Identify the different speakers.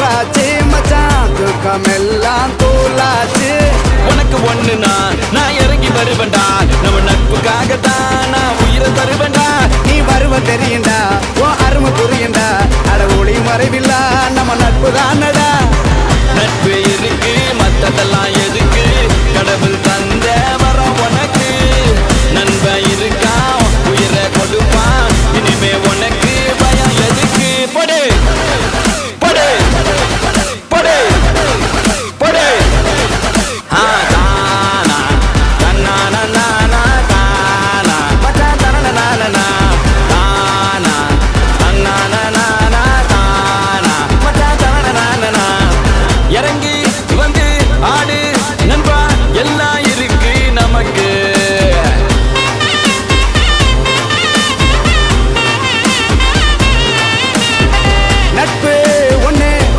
Speaker 1: ராஜே மச்சான் தூக்கமெல்லாம் தூளாச்சு.
Speaker 2: உனக்கு ஒண்ணுனா நான் இறங்கி வருவேன்டா, நம்ம நட்புக்காகத்தான் நான் உயிரை தருவேன்டா.
Speaker 1: நீ வருவ தெரியுண்டா, ஓ அருமை புரியுண்டா, அட ஒளி மறைவில்லா நம்ம நட்பு